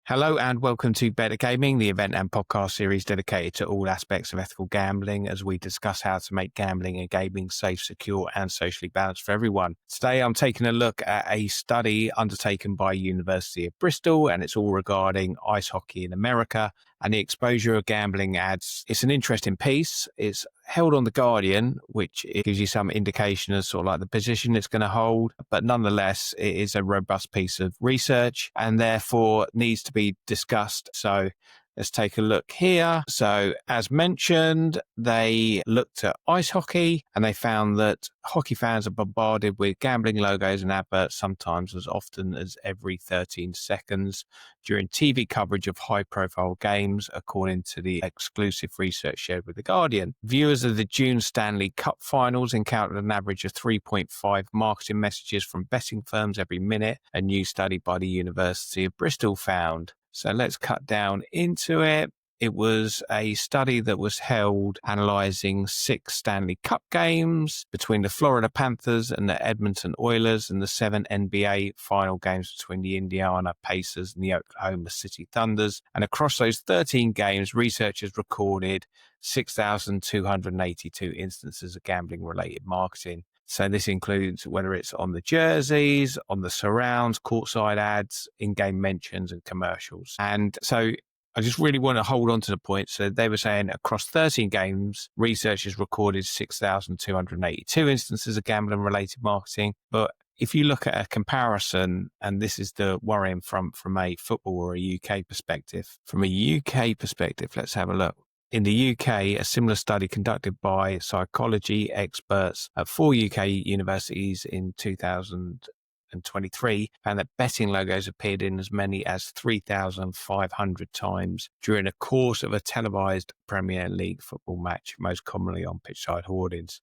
Hello and welcome to Better Gaming, the event and podcast series dedicated to all aspects of ethical gambling as we discuss how to make gambling and gaming safe, secure and socially balanced for everyone. Today I'm taking a look at a study undertaken by University of Bristol, and it's all regarding ice hockey in America and the exposure of gambling ads. It's an interesting piece. It's held on The Guardian, which gives you some indication of sort of like the position it's going to hold, but nonetheless, it is a robust piece of research and therefore needs to be discussed. So let's take a look here. So as mentioned, they looked at ice hockey and they found that hockey fans are bombarded with gambling logos and adverts sometimes as often as every 13 seconds during TV coverage of high-profile games, according to the exclusive research shared with The Guardian. Viewers of the June Stanley Cup finals encountered an average of 3.5 marketing messages from betting firms every minute, a new study by the University of Bristol found. So let's cut down into it. It was a study that was held analysing 6 Stanley Cup games between the Florida Panthers and the Edmonton Oilers and the 7 NBA final games between the Indiana Pacers and the Oklahoma City Thunders. And across those 13 games, researchers recorded 6,282 instances of gambling-related marketing. So this includes whether it's on the jerseys, on the surrounds, courtside ads, in-game mentions and commercials. And so I just really want to hold on to the point. So they were saying across 13 games, researchers recorded 6,282 instances of gambling-related marketing. But if you look at a comparison, and this is the worrying from a football or a UK perspective, from a UK perspective, let's have a look. In the UK, a similar study conducted by psychology experts at 4 UK universities in 2023 found that betting logos appeared in as many as 3,500 times during the course of a televised Premier League football match, most commonly on pitchside hoardings.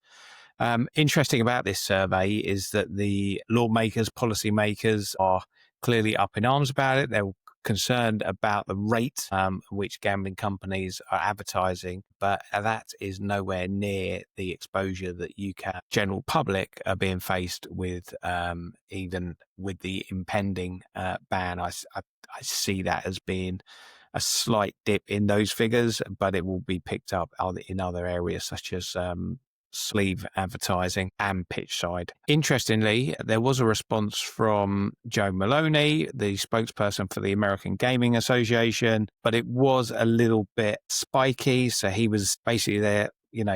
Interesting about this survey is that the lawmakers, policymakers are clearly up in arms about it. They're concerned about the rate which gambling companies are advertising, but that is nowhere near the exposure that UK general public are being faced with, even with the impending ban. I see that as being a slight dip in those figures, but it will be picked up in other areas such as sleeve advertising and pitch side. Interestingly, there was a response from Joe Maloney, the spokesperson for the American Gaming Association, but it was a little bit spiky. So he was basically there,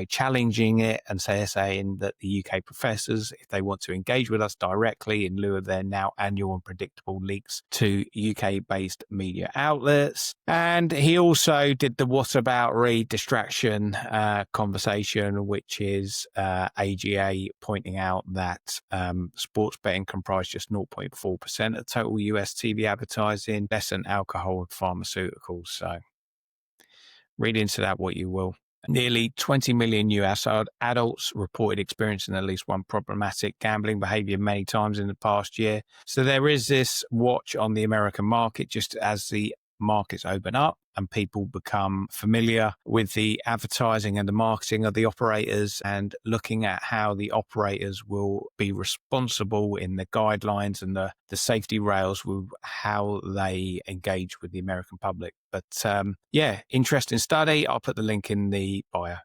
challenging it and saying that the UK professors, if they want to engage with us directly in lieu of their now annual and predictable leaks to UK-based media outlets. And he also did the what about distraction conversation, which is AGA pointing out that sports betting comprised just 0.4% of total US TV advertising, less than alcohol and pharmaceuticals. So read into that what you will. Nearly 20 million US adults reported experiencing at least one problematic gambling behavior many times in the past year. So there is this watch on the American market just as the markets open up and people become familiar with the advertising and the marketing of the operators, and looking at how the operators will be responsible in the guidelines and the safety rails with how they engage with the American public. But interesting study. I'll put the link in the bio.